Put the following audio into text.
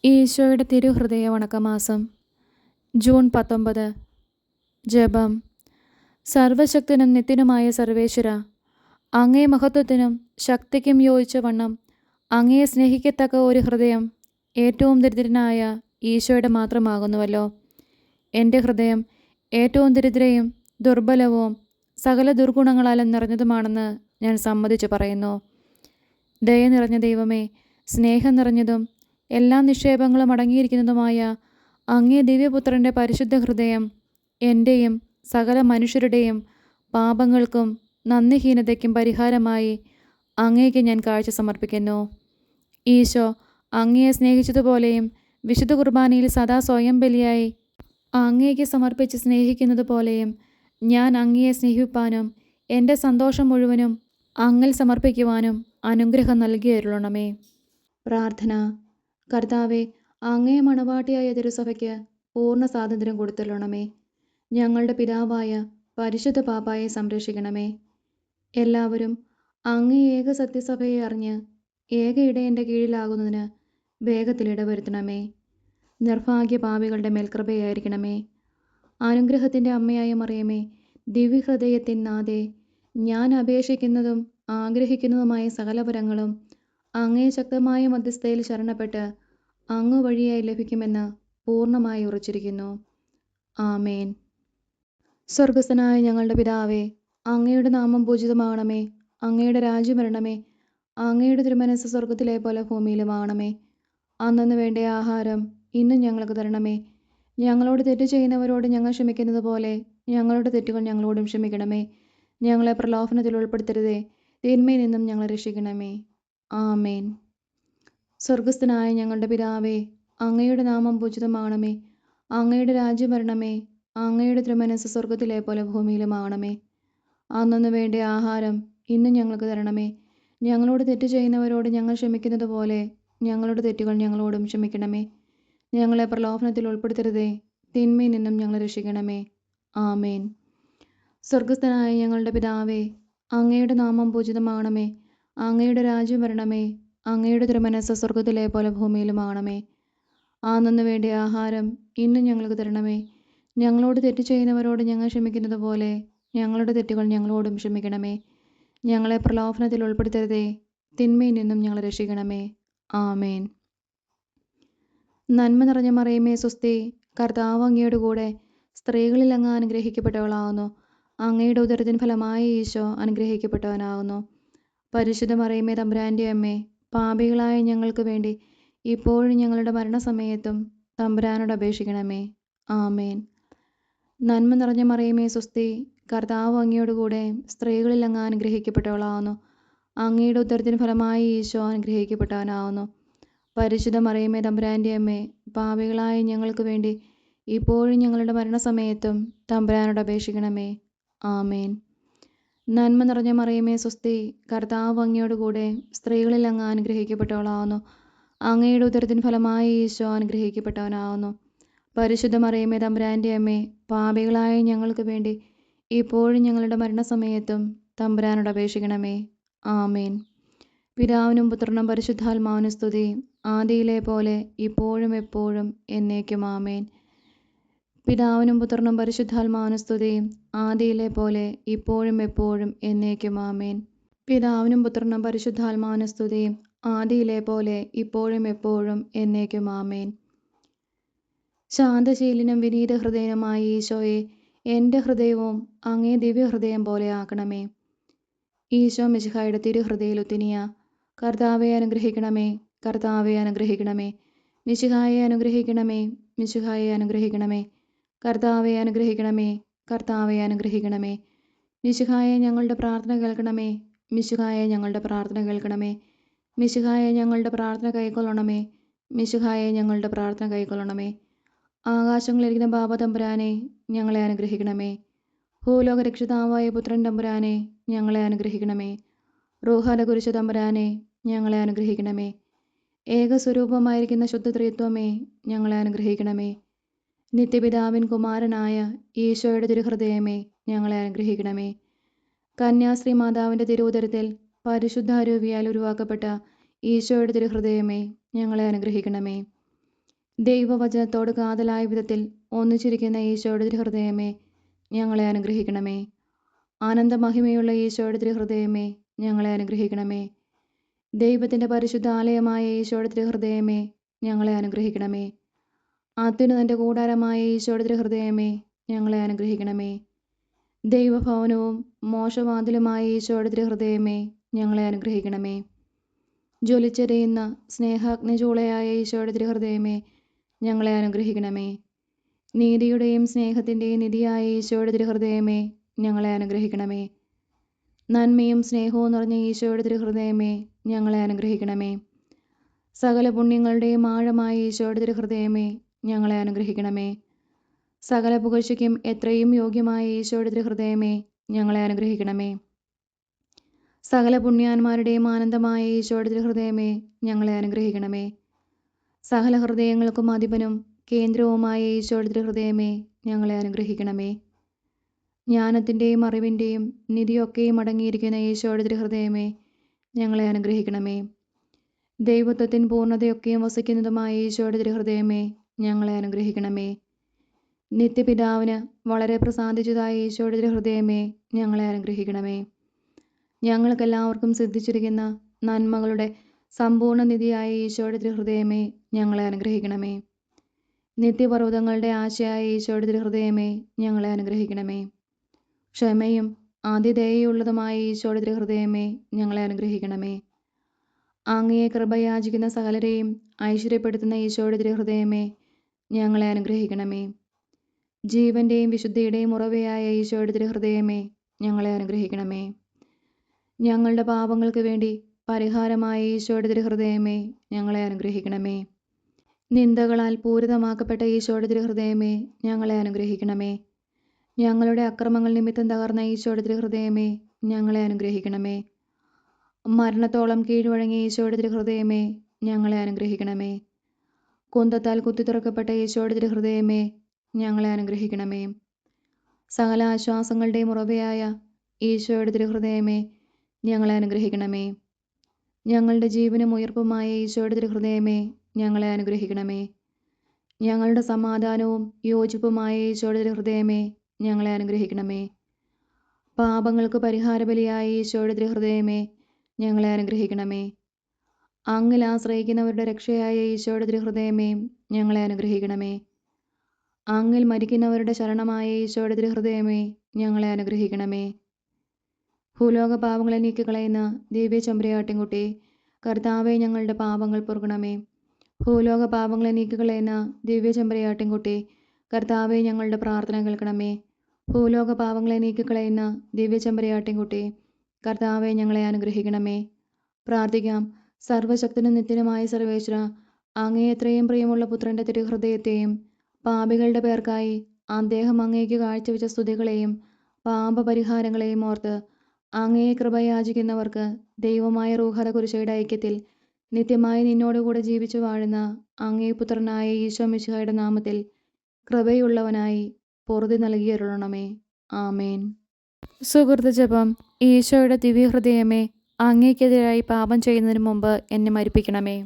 ഈശോയുടെ തിരുഹൃദയ വണക്കമാസം ജൂൺ 19. ജപം. സർവശക്തനും നിത്യനുമായ സർവേശ്വര, അങ്ങേ മഹത്വത്തിനും ശക്തിക്കും യോജിച്ച വണ്ണം അങ്ങയെ സ്നേഹിക്കത്തക്ക ഒരു ഹൃദയം ഏറ്റവും ദരിദ്രനായ ഈശോയുടെ മാത്രമാകുന്നുവല്ലോ. എൻ്റെ ഹൃദയം ഏറ്റവും ദരിദ്രയും ദുർബലവും സകല ദുർഗുണങ്ങളാലും നിറഞ്ഞതുമാണെന്ന് ഞാൻ സമ്മതിച്ചു പറയുന്നു. ദയ നിറഞ്ഞ ദൈവമേ, സ്നേഹം നിറഞ്ഞതും എല്ലാ നിക്ഷേപങ്ങളും അടങ്ങിയിരിക്കുന്നതുമായ അങ്ങേ ദിവ്യപുത്രൻ്റെ പരിശുദ്ധ ഹൃദയം എൻ്റെയും സകല മനുഷ്യരുടെയും പാപങ്ങൾക്കും നന്ദിഹീനതയ്ക്കും പരിഹാരമായി അങ്ങേക്ക് ഞാൻ കാഴ്ച സമർപ്പിക്കുന്നു. ഈശോ അങ്ങയെ സ്നേഹിച്ചതുപോലെയും വിശുദ്ധ കുർബാനയിൽ സദാ സ്വയം ബലിയായി അങ്ങേക്ക് സമർപ്പിച്ച് സ്നേഹിക്കുന്നത് പോലെയും ഞാൻ അങ്ങയെ സ്നേഹിപ്പാനും എൻ്റെ സന്തോഷം മുഴുവനും അങ്ങിൽ സമർപ്പിക്കുവാനും അനുഗ്രഹം നൽകിയരുളണമേ. പ്രാർത്ഥന. കർത്താവെ, അങ്ങേ മണവാട്ടിയായ തിരുസഭയ്ക്ക് പൂർണ്ണ സ്വാതന്ത്ര്യം കൊടുത്തരുളണമേ. ഞങ്ങളുടെ പിതാവായ പരിശുദ്ധ പാപ്പായെ സംരക്ഷിക്കണമേ. എല്ലാവരും അങ്ങേ ഏക സത്യസഭയെ അറിഞ്ഞ് ഏക ഇടയൻ്റെ കീഴിലാകുന്നതിന് വേഗത്തിൽ ഇടവരുത്തണമേ. നിർഭാഗ്യ പാപികളുടെ മേൽ കൃപയായിരിക്കണമേ. അനുഗ്രഹത്തിൻ്റെ അമ്മയായ മറിയമേ, ദിവ്യഹൃദയത്തിൻ നാഥേ, ഞാൻ അപേക്ഷിക്കുന്നതും ആഗ്രഹിക്കുന്നതുമായ സകല വരങ്ങളും അങ്ങേ ശക്തമായ മധ്യസ്ഥയിൽ ശരണപ്പെട്ട് അങ്ങ് വഴിയായി ലഭിക്കുമെന്ന് പൂർണ്ണമായി ഉറച്ചിരിക്കുന്നു. ആമേൻ. സ്വർഗസ്ഥനായ ഞങ്ങളുടെ പിതാവേ, അങ്ങയുടെ നാമം പൂജിതമാകണമേ. അങ്ങയുടെ രാജ്യം വരണമേ. അങ്ങയുടെ തിരുമനസ്സ് സ്വർഗത്തിലെ പോലെ ഭൂമിയിലുമാകണമേ. അന്നന്ന് വേണ്ട ആഹാരം ഇന്നും ഞങ്ങൾക്ക് തരണമേ. ഞങ്ങളോട് തെറ്റ് ചെയ്യുന്നവരോട് ഞങ്ങൾ ക്ഷമിക്കുന്നത് പോലെ ഞങ്ങളുടെ തെറ്റുകൾ ഞങ്ങളോടും ക്ഷമിക്കണമേ. ഞങ്ങളെ പ്രലോഭനത്തിൽ ഉൾപ്പെടുത്തരുതേ, തിന്മയിൽ നിന്നും ഞങ്ങളെ രക്ഷിക്കണമേ. ആമേൻ. സ്വർഗസ്ഥനായ ഞങ്ങളുടെ പിതാവേ, അങ്ങയുടെ നാമം പൂജിതമാകണമേ. അങ്ങയുടെ രാജ്യം വരണമേ. അങ്ങയുടെ തിരുമനസ്സ് സ്വർഗത്തിലെ പോലെ ഭൂമിയിലുമാകണമേ. അന്നന്ന് വേണ്ട ആഹാരം ഇന്നും ഞങ്ങൾക്ക് തരണമേ. ഞങ്ങളോട് തെറ്റ് ചെയ്യുന്നവരോട് ഞങ്ങൾ ക്ഷമിക്കുന്നത് പോലെ ഞങ്ങളുടെ തെറ്റുകൾ ഞങ്ങളോടും ക്ഷമിക്കണമേ. ഞങ്ങളെ പ്രലോഭനത്തിൽ ഉൾപ്പെടുത്തരുതേ, തിന്മയിൽ നിന്നും ഞങ്ങളെ രക്ഷിക്കണമേ. ആമേൻ. സ്വർഗസ്ഥനായ ഞങ്ങളുടെ പിതാവേ, അങ്ങയുടെ നാമം പൂജിതമാകണമേ. അങ്ങയുടെ രാജ്യം വരണമേ. അങ്ങയുടെ തിരുമനസ്സ് സ്വർഗത്തിലെ പോലെ ഭൂമിയിലുമാകണമേ. അന്നന്ന് വേണ്ട ആഹാരം ഇന്നും ഞങ്ങൾക്ക് തരണമേ. ഞങ്ങളോട് തെറ്റ് ചെയ്യുന്നവരോട് ഞങ്ങൾ ക്ഷമിക്കുന്നത് പോലെ ഞങ്ങളുടെ തെറ്റുകൾ ഞങ്ങളോടും ക്ഷമിക്കണമേ. ഞങ്ങളെ പ്രലോഭനത്തിൽ ഉൾപ്പെടുത്തരുതേ, തിന്മയിൽ നിന്നും ഞങ്ങളെ രക്ഷിക്കണമേ. ആമേൻ. നന്മ നിറഞ്ഞ മറിയമേ സ്വസ്തി, കർത്താവ് അങ്ങയുടെ കൂടെ സ്ത്രീകളിൽ അങ്ങ് അനുഗ്രഹിക്കപ്പെട്ടവളാകുന്നു. അങ്ങയുടെ ഉദരത്തിൻ ഫലമായ ഈശോ അനുഗ്രഹിക്കപ്പെട്ടവനാകുന്നു. പരിശുദ്ധ മറിയമേ, തമ്പുരാൻ്റെ അമ്മേ, പാപികളായ ഞങ്ങൾക്ക് വേണ്ടി ഇപ്പോഴും ഞങ്ങളുടെ മരണസമയത്തും തമ്പുരാനോട് അപേക്ഷിക്കണമേ. ആമേൻ. നന്മ നിറഞ്ഞ മറിയമേ സ്വസ്തി, കർത്താവ് അങ്ങയോട് കൂടെ സ്ത്രീകളിൽ അങ്ങ് അനുഗ്രഹിക്കപ്പെട്ടവളാകുന്നു. അങ്ങയുടെ ഉദരത്തിൻ ഫലമായി ഈശോ അനുഗ്രഹിക്കപ്പെട്ടവനാകുന്നു. പരിശുദ്ധ മറിയമേ, തമ്പുരാൻ്റെ അമ്മേ, പാപികളായ ഞങ്ങൾക്ക് വേണ്ടി ഇപ്പോഴും ഞങ്ങളുടെ മരണസമയത്തും തമ്പുരാനോട് അപേക്ഷിക്കണമേ. ആമേൻ. നന്മ നിറഞ്ഞ മറിയമേ സ്വസ്തി, കർത്താവ് അങ്ങയോട് കൂടെ സ്ത്രീകളിൽ അങ്ങ് അനുഗ്രഹിക്കപ്പെട്ടവളാകുന്നു. അങ്ങയുടെ ഉദരത്തിൻ ഫലമായി ഈശോ അനുഗ്രഹിക്കപ്പെട്ടവനാകുന്നു. പരിശുദ്ധ മറിയമേ, തമ്പുരാൻ്റെ അമ്മേ, പാപികളായ ഞങ്ങൾക്ക് വേണ്ടി ഇപ്പോഴും ഞങ്ങളുടെ മരണസമയത്തും തമ്പുരാനോട് അപേക്ഷിക്കണമേ. ആമേൻ. പിതാവിനും പുത്രനും പരിശുദ്ധാത്മാവിനും സ്തുതി, ആദിയിലെ പോലെ ഇപ്പോഴും എപ്പോഴും എന്നേക്കും. ആമേൻ. പിതാവിനും പുത്രനും പരിശുദ്ധാത്മാവിനും സ്തുതി, ആദിയിലെ പോലെ ഇപ്പോഴും എപ്പോഴും എന്നേക്കും. ആമേൻ. പിതാവിനും പുത്രനും പരിശുദ്ധാത്മാവിനും സ്തുതി, ആദിയിലെ പോലെ ഇപ്പോഴും എപ്പോഴും എന്നേക്കും. ആമേൻ. ശാന്തശീലനും വിനീത ഹൃദയനുമായ ഈശോയെ, എൻ്റെ ഹൃദയവും അങ്ങേ ദിവ്യഹൃദയം പോലെ ആക്കണമേ. ഈശോ മിശിഹായുടെ തിരുഹൃദയ ലുത്തിനിയ. കർത്താവെ അനുഗ്രഹിക്കണമേ. കർത്താവെ അനുഗ്രഹിക്കണമേ. മിശിഹായെ അനുഗ്രഹിക്കണമേ. മിശിഹായെ അനുഗ്രഹിക്കണമേ. കർത്താവെ അനുഗ്രഹിക്കണമേ. കർത്താവെ അനുഗ്രഹിക്കണമേ. മിശിഹായെ ഞങ്ങളുടെ പ്രാർത്ഥന കേൾക്കണമേ. മിശിഹായെ ഞങ്ങളുടെ പ്രാർത്ഥന കേൾക്കണമേ. മിശിഹായെ ഞങ്ങളുടെ പ്രാർത്ഥന കൈക്കൊള്ളണമേ. മിശിഹായെ ഞങ്ങളുടെ പ്രാർത്ഥന കൈക്കൊള്ളണമേ. ആകാശങ്ങളിലിരിക്കുന്ന ബാബ തമ്പുരാനെ, ഞങ്ങളെ അനുഗ്രഹിക്കണമേ. ഭൂലോക രക്ഷിതാവായ പുത്രൻ തമ്പുരാനെ, ഞങ്ങളെ അനുഗ്രഹിക്കണമേ. റൂഹാല കുരിശ തമ്പുരാനെ, ഞങ്ങളെ അനുഗ്രഹിക്കണമേ. ഏകസ്വരൂപമായിരിക്കുന്ന ശുദ്ധ ത്രിത്വമേ, ഞങ്ങളെ അനുഗ്രഹിക്കണമേ. നിത്യപിതാവിൻ കുമാരനായ ഈശോയുടെ തിരുഹൃദയമേ, ഞങ്ങളെ അനുഗ്രഹിക്കണമേ. കന്യാശ്രീ മാതാവിൻ്റെ തിരുവുദരത്തിൽ പരിശുദ്ധ അരൂപിയാൽ ഉരുവാക്കപ്പെട്ട ഈശോയുടെ തിരുഹൃദയമേ, ഞങ്ങളെ അനുഗ്രഹിക്കണമേ. ദൈവവചനത്തോട് കാതലായ വിധത്തിൽ ഒന്നിച്ചിരിക്കുന്ന ഈശോയുടെ തിരുഹൃദയമേ, ഞങ്ങളെ അനുഗ്രഹിക്കണമേ. ആനന്ദമഹിമയുള്ള ഈശോയുടെ തിരുഹൃദയമേ, ഞങ്ങളെ അനുഗ്രഹിക്കണമേ. ദൈവത്തിൻ്റെ പരിശുദ്ധ ആലയമായ ഈശോയുടെ തിരുഹൃദയമേ, ഞങ്ങളെ അനുഗ്രഹിക്കണമേ. അത്യുന്നതൻ്റെ കൂടാരമായ ഈശോയുടെ തിരുഹൃദയമേ, ഞങ്ങളെ അനുഗ്രഹിക്കണമേ. ദൈവഭവനവും മോശവാതിലുമായ ഈശോയുടെ തിരുഹൃദയമേ, ഞങ്ങളെ അനുഗ്രഹിക്കണമേ. ജ്വലിച്ചെരിയുന്ന സ്നേഹാഗ്നിചൂളയായ ഈശോയുടെ തിരുഹൃദയമേ, ഞങ്ങളെ അനുഗ്രഹിക്കണമേ. നീതിയുടെയും സ്നേഹത്തിൻ്റെയും നിധിയായ ഈശോയുടെ തിരുഹൃദയമേ, ഞങ്ങളെ അനുഗ്രഹിക്കണമേ. നന്മയും സ്നേഹവും നിറഞ്ഞ ഈശോയുടെ തിരുഹൃദയമേ, ഞങ്ങളെ അനുഗ്രഹിക്കണമേ. സകല പുണ്യങ്ങളുടെയും ആഴമായ ഈശോയുടെ തിരുഹൃദയമേ, ഞങ്ങളെ അനുഗ്രഹിക്കണമേ. സകല പുകഴ്ചയ്ക്കും എത്രയും യോഗ്യമായ ഈശോയുടെ തിരുഹൃദയമേ, ഞങ്ങളെ അനുഗ്രഹിക്കണമേ. സകല പുണ്യാന്മാരുടെയും ആനന്ദമായ ഈശോയുടെ തിരുഹൃദയമേ, ഞങ്ങളെ അനുഗ്രഹിക്കണമേ. സകല ഹൃദയങ്ങൾക്കും അധിപനും കേന്ദ്രവുമായ ഈശോയുടെ തിരുഹൃദയമേ, ഞങ്ങളെ അനുഗ്രഹിക്കണമേ. ജ്ഞാനത്തിൻ്റെയും അറിവിൻ്റെയും നിധിയൊക്കെയും അടങ്ങിയിരിക്കുന്ന ഈശോയുടെ തിരുഹൃദയമേ, ഞങ്ങളെ അനുഗ്രഹിക്കണമേ. ദൈവത്വത്തിൻ പൂർണ്ണതയൊക്കെയും വസിക്കുന്നതുമായ ഈശോയുടെ തിരുഹൃദയമേ, ഞങ്ങളെ അനുഗ്രഹിക്കണമേ. നിത്യപിതാവിന് വളരെ പ്രസാദിച്ചതായ ഈശോയുടെ തിരുഹൃദയമേ, ഞങ്ങളെ അനുഗ്രഹിക്കണമേ. ഞങ്ങൾക്കെല്ലാവർക്കും സിദ്ധിച്ചിരിക്കുന്ന നന്മകളുടെ സമ്പൂർണ്ണ നിധിയായ ഈശോയുടെ തിരുഹൃദയമേ, ഞങ്ങളെ അനുഗ്രഹിക്കണമേ. നിത്യപർവ്വതങ്ങളുടെ ആശയായ ഈശോയുടെ തിരുഹൃദയമേ, ഞങ്ങളെ അനുഗ്രഹിക്കണമേ. ക്ഷമയും ആതിഥേയയുള്ളതുമായ ഈശോയുടെ തിരുഹൃദയമേ, ഞങ്ങളെ അനുഗ്രഹിക്കണമേ. അങ്ങയെ കൃപയാചിക്കുന്ന സകലരെയും ഐശ്വര്യപ്പെടുത്തുന്ന ഈശോയുടെ തിരുഹൃദയമേ, ഞങ്ങളെ അനുഗ്രഹിക്കണമേ. ജീവന്റെയും വിശുദ്ധിയുടെയും ഉറവയായ ഈശോയുടെ തിരുഹൃദയമേ, ഞങ്ങളെ അനുഗ്രഹിക്കണമേ. ഞങ്ങളുടെ പാപങ്ങൾക്ക് വേണ്ടി പരിഹാരമായ ഈശോയുടെ തിരുഹൃദയമേ, ഞങ്ങളെ അനുഗ്രഹിക്കണമേ. നിന്ദകളാൽ പൂരിതമാക്കപ്പെട്ട ഈശോയുടെ തിരുഹൃദയമേ, ഞങ്ങളെ അനുഗ്രഹിക്കണമേ. ഞങ്ങളുടെ അക്രമങ്ങൾ നിമിത്തം തകർന്ന ഈശോയുടെ തിരുഹൃദയമേ, ഞങ്ങളെ അനുഗ്രഹിക്കണമേ. മരണത്തോളം കീഴ്വഴങ്ങിയ ഈശോയുടെ തിരുഹൃദയമേ, ഞങ്ങളെ അനുഗ്രഹിക്കണമേ. കുന്തത്താൽ കുത്തിത്തുറക്കപ്പെട്ട ഈശോയുടെ തിരുഹൃദയമേ, ഞങ്ങളെ അനുഗ്രഹിക്കണമേ. സകല ആശ്വാസങ്ങളുടെയും ഉറവയായ ഈശോയുടെ തിരുഹൃദയമേ, ഞങ്ങളെ അനുഗ്രഹിക്കണമേ. ഞങ്ങളുടെ ജീവനും ഉയർപ്പുമായ ഈശോയുടെ തിരുഹൃദയമേ, ഞങ്ങളെ അനുഗ്രഹിക്കണമേ. ഞങ്ങളുടെ സമാധാനവും യോജിപ്പുമായ ഈശോയുടെ തിരുഹൃദയമേ, ഞങ്ങളെ അനുഗ്രഹിക്കണമേ. പാപങ്ങൾക്ക് പരിഹാരബലിയായ ഈശോയുടെ തിരുഹൃദയമേ, ഞങ്ങളെ അനുഗ്രഹിക്കണമേ. അങ്ങിൽ ആശ്രയിക്കുന്നവരുടെ രക്ഷയായ ഈശോയുടെ തിരുഹൃദയമേ, ഞങ്ങളെ അനുഗ്രഹിക്കണമേ. അങ്ങിൽ മരിക്കുന്നവരുടെ ശരണമായ ഈശോയുടെ തിരുഹൃദയമേ, ഞങ്ങളെ അനുഗ്രഹിക്കണമേ. ഭൂലോക പാപങ്ങളെ നീക്കിക്കളയുന്ന ദിവ്യ ചെമ്പരിയാട്ടിൻകുട്ടി, കർത്താവെ, ഞങ്ങളുടെ പാപങ്ങൾ പൊറുക്കണമേ. ഭൂലോക പാപങ്ങളെ നീക്കിക്കളയുന്ന ദിവ്യ ചെമ്പരിയാട്ടിൻകുട്ടി, കർത്താവെ, ഞങ്ങളുടെ പ്രാർത്ഥന കേൾക്കണമേ. ഭൂലോക പാപങ്ങളെ നീക്കിക്കളയുന്ന ദിവ്യ ചെമ്പരിയാട്ടിൻകുട്ടി, കർത്താവെ, ഞങ്ങളെ അനുഗ്രഹിക്കണമേ. പ്രാർത്ഥിക്കാം. സർവശക്തനും നിത്യനുമായ സർവേശ്വര, അങ്ങേ എത്രയും പ്രിയമുള്ള പുത്രൻ്റെ തിരുഹൃദയത്തെയും പാപികളുടെ പേർക്കായി അദ്ദേഹം അങ്ങേക്ക് കാഴ്ചവെച്ച സ്തുതികളെയും പാപപരിഹാരങ്ങളെയും ഓർത്ത് അങ്ങയെ കൃപയാചിക്കുന്നവർക്ക് ദൈവമായ റൂഹത കുരിശയുടെ ഐക്യത്തിൽ നിത്യമായി നിന്നോടുകൂടെ ജീവിച്ചു വാഴുന്ന അങ്ങേ പുത്രനായ ഈശോ മിശിഹായുടെ നാമത്തിൽ കൃപയുള്ളവനായി പൊറുതി നൽകിയരുളണമേ. ആമേൻ. സുഹൃത്ത് ജപം. ഈശോയുടെ ദിവ്യഹൃദയമേ, അങ്ങേക്കെതിരായി പാപം ചെയ്യുന്നതിന് മുമ്പ് എന്നെ മരിപ്പിക്കണമേ.